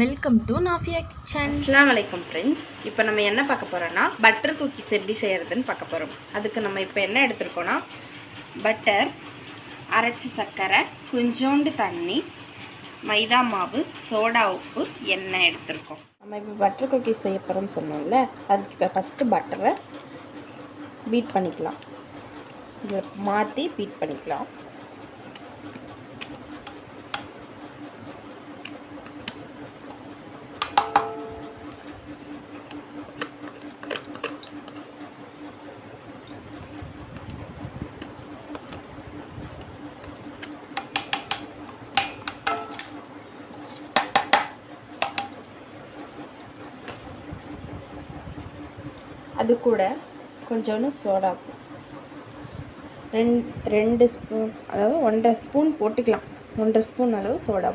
Welcome to நாஃபியா kitchen. அஸ்ஸலாமு அலைக்கும் friends. இப்போ நம்ம என்ன பார்க்க போகிறோன்னா பட்டர் குக்கீஸ் எப்படி செய்கிறதுன்னு பார்க்க போகிறோம். அதுக்கு நம்ம இப்போ என்ன எடுத்துருக்கோன்னா பட்டர், அரைச்சி சர்க்கரை, கொஞ்சோண்டு தண்ணி, மைதா மாவு, சோடா உப்பு, எண்ணெய் எடுத்துருக்கோம். நம்ம இப்போ பட்டர் குக்கீஸ் செய்ய போகிறோம்னு சொன்னோம்ல, அதுக்கு இப்போ ஃபஸ்ட்டு பட்டரை பீட் பண்ணிக்கலாம். இதில் மாற்றி பீட் பண்ணிக்கலாம். அது கூட கொஞ்சோண்டு சோடா ரெண்டு ஸ்பூன், அதாவது 1.5 ஸ்பூன் போட்டுக்கலாம். 1.5 ஸ்பூன் அளவு சோடா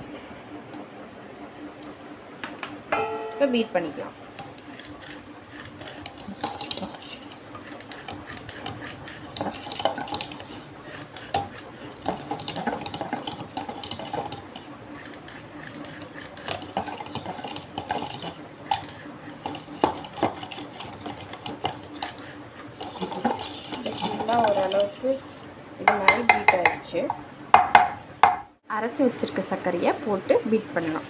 இப்போ பீட் பண்ணிக்கலாம். ஓரளவுக்கு இது மாதிரி பீட் ஆகிடுச்சு. அரைச்சி வச்சுருக்க சர்க்கரையை போட்டு பீட் பண்ணலாம்.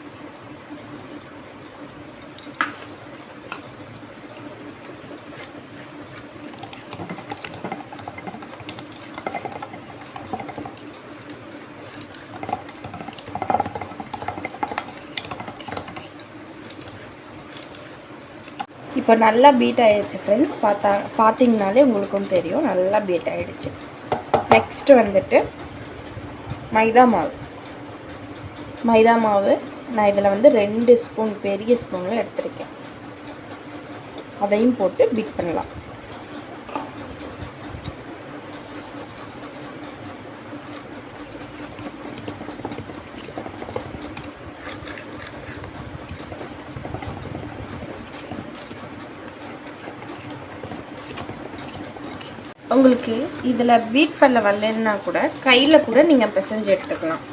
இப்போ நல்லா பீட் ஆகிடுச்சு ஃப்ரெண்ட்ஸ். பார்த்தீங்கனாலே உங்களுக்கும் தெரியும் நல்லா பீட் ஆகிடுச்சு. நெக்ஸ்ட்டு வந்துட்டு மைதா மாவு நான் இதில் 2 ஸ்பூன் பெரிய ஸ்பூனில் எடுத்துருக்கேன். அதையும் போட்டு பீட் பண்ணலாம். உங்களுக்கு இதில் பீட் பண்ண வரலன்னா கூட கையில் கூட நீங்கள் பிசைஞ்சு எடுத்துக்கலாம்.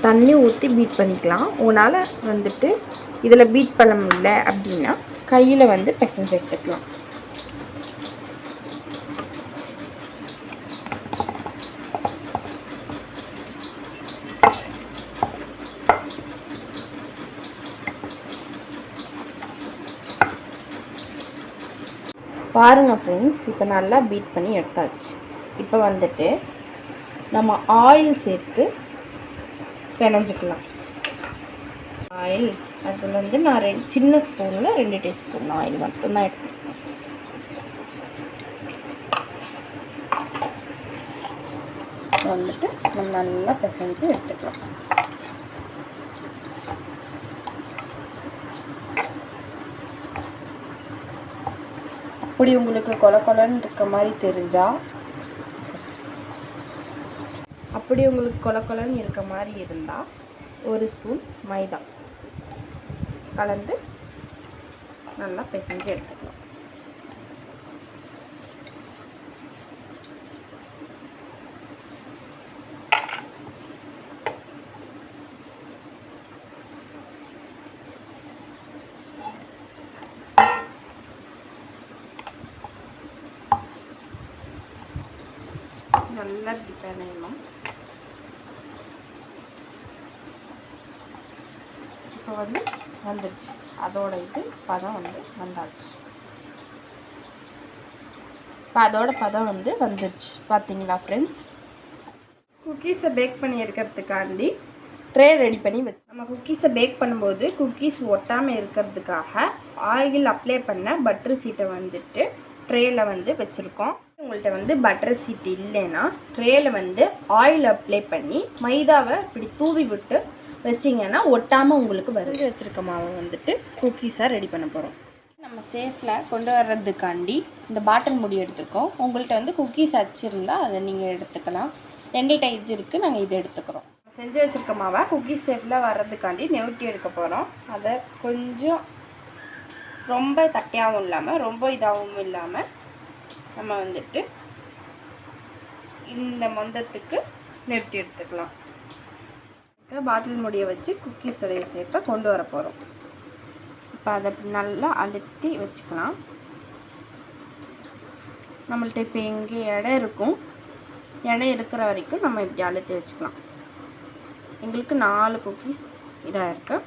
தண்ணி ஊற்றி பீட் பண்ணிக்கலாம். உங்களால் இதில் பீட் பண்ண முடியல அப்படின்னா கையில் பிசைஞ்சு எடுத்துக்கலாம். பாருங்கள் ஃப்ரெண்ட்ஸ், இப்போ நல்லா பீட் பண்ணி எடுத்தாச்சு. இப்போ நம்ம ஆயில் சேர்த்து பிணைஞ்சிக்கலாம். ஆயில் அது நான் சின்ன ஸ்பூனில் 2 டீஸ்பூன் ஆயில் மட்டும்தான் எடுத்துக்கலாம். நம்ம நல்லா பிசைஞ்சு எடுத்துக்கலாம். அப்படி உங்களுக்கு கொலன்னு இருக்க மாதிரி தெரிஞ்சால், அப்படி உங்களுக்கு கொலன்னு இருக்க மாதிரி இருந்தால் 1 ஸ்பூன் மைதா கலந்து நல்லா பிசைஞ்சு எடுத்துக்கலாம். நல்லா பிணையணும். இப்போ வந்துடுச்சு. அதோட பதம் வந்தாச்சு. இப்போ அதோட பதம் வந்துடுச்சு. பார்த்தீங்களா ஃப்ரெண்ட்ஸ்? குக்கீஸை பேக் பண்ணி எடுக்கிறதுக்காண்டி ட்ரே ரெடி பண்ணி நம்ம குக்கீஸை பேக் பண்ணும்போது குக்கீஸ் ஒட்டாமல் இருக்கிறதுக்காக ஆயில் அப்ளை பண்ண பட்டர் சீட்டை ட்ரேயில் வச்சுருக்கோம். உங்கள்கிட்ட பட்டர் சீட் இல்லைன்னா ட்ரேயில் ஆயில் அப்ளை பண்ணி மைதாவை இப்படி தூவி விட்டு வச்சிங்கன்னா ஒட்டாமல் உங்களுக்கு வரைஞ்சி வச்சுருக்க மாவை குக்கீஸாக ரெடி பண்ண போகிறோம். நம்ம சேஃபில் கொண்டு வர்றதுக்காண்டி இந்த பாட்டில் மூடி எடுத்துருக்கோம். உங்கள்கிட்ட குக்கீஸ் வச்சுருந்தால் அதை நீங்கள் எடுத்துக்கலாம். எங்கள்கிட்ட இது இருக்குது, நாங்கள் இது எடுத்துக்கிறோம். செஞ்சு வச்சுருக்க மாவை குக்கீஸ் சேஃபில் வர்றதுக்காண்டி நெவுட்டி எடுக்க போகிறோம். அதை கொஞ்சம் ரொம்ப தட்டையாகவும் இல்லாமல் ரொம்ப இதாகவும் இல்லாமல் நம்ம இந்த மொந்தத்துக்கு நிறுத்தி எடுத்துக்கலாம். பாட்டில் மூடியை வச்சு குக்கீஸோடைய ஷேப்பை கொண்டு வர போகிறோம். இப்போ அதை நல்லா அழுத்தி வச்சுக்கலாம். நம்மள்ட்ட இப்போ எங்கே இடம் இருக்கும், இடம் இருக்கிற வரைக்கும் நம்ம இப்படி அழுத்தி வச்சுக்கலாம். எங்களுக்கு 4 குக்கீஸ் இதாக இருக்குது.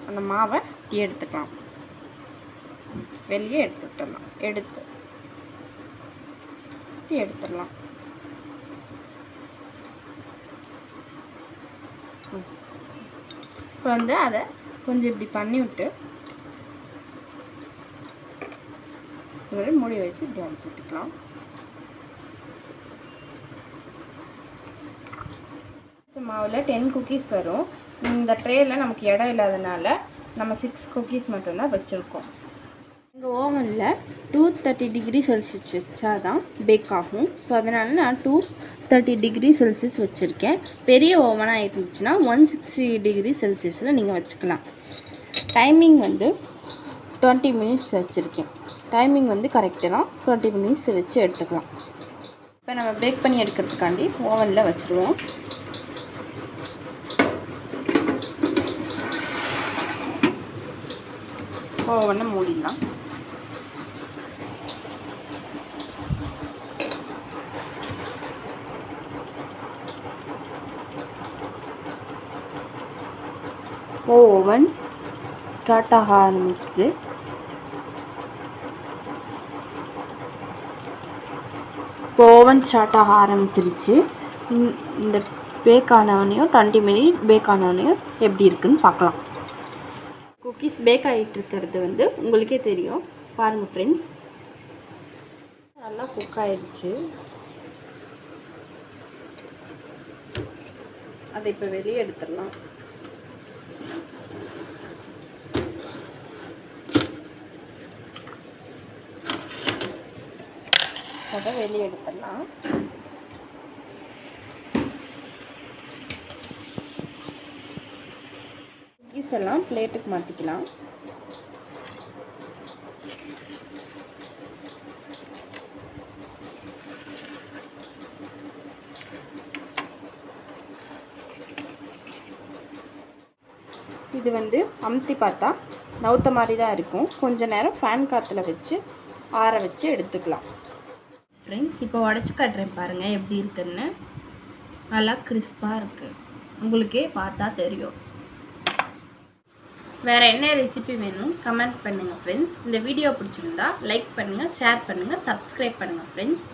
அந்த மாவை இப்படி எடுத்துக்கலாம். வெளியே எடுத்துக்கிட்டலாம். இப்படி எடுத்துடலாம். இப்போ வந்து அதை கொஞ்சம் இப்படி பண்ணி விட்டு ஒரு மூடி வச்சு இப்படி அழுத்தி விட்டுக்கலாம். மாவில் 10 குக்கீஸ் வரும். இந்த ட்ரேயில் நமக்கு இடம் இல்லாதனால நம்ம 6 குக்கீஸ் மட்டும்தான் வச்சுருக்கோம். எங்கள் ஓவனில் 230 டிகிரி செல்சியஸ் வச்சா தான் பேக் ஆகும். ஸோ அதனால் நான் 230 டிகிரி செல்சியஸ் வச்சுருக்கேன். பெரிய ஓவனாக இருந்துச்சுன்னா 160 டிகிரி செல்சியஸில் நீங்கள் வச்சுக்கலாம். டைமிங் வந்து 20 மினிட்ஸ் வச்சுருக்கேன். டைமிங் வந்து கரெக்டு தான். 20 மினிட்ஸ் வச்சு எடுத்துக்கலாம். இப்போ நம்ம பேக் பண்ணி எடுக்கிறதுக்காண்டி ஓவனில் வச்சுருவோம். ஓவனை மூடிடலாம். ஓவன் ஸ்டார்ட் ஆக ஆரம்பிக்குது. இப்போ ஓவன் ஸ்டார்ட் ஆக ஆரம்பிச்சிருச்சு. இந்த பேக் ஆனவனையும் 20 மினிட் பேக் ஆனவனையும் எப்படி இருக்குன்னு பார்க்கலாம். குக்கீஸ் பேக் ஆகிட்டு இருக்கிறது வந்து உங்களுக்கே தெரியும். பாருங்கள் ஃப்ரெண்ட்ஸ், நல்லா குக் ஆகிடுச்சு. அதை இப்போ வெளியே எடுத்துடலாம். அதை வெளியே எடுத்துடலாம். குக்கீஸ் எல்லாம் பிளேட்டுக்கு மாற்றிக்கலாம். இது வந்து அமுத்தி பார்த்தா நவுத்த மாதிரி தான் இருக்கும். கொஞ்ச நேரம் ஃபேன் காற்றுல வச்சு ஆற வச்சு எடுத்துக்கலாம். ஃப்ரெண்ட்ஸ், இப்போ உடச்சி காட்டுறேன் பாருங்கள் எப்படி இருக்குன்னு. நல்லா கிறிஸ்பாக இருக்குது. உங்களுக்கே பார்த்தா தெரியும். வேறு என்ன ரெசிபி வேணும் கமெண்ட் பண்ணுங்கள் ஃப்ரெண்ட்ஸ். இந்த வீடியோ பிடிச்சிருந்தா லைக் பண்ணுங்கள், ஷேர் பண்ணுங்கள், சப்ஸ்கிரைப் பண்ணுங்கள் ஃப்ரெண்ட்ஸ்.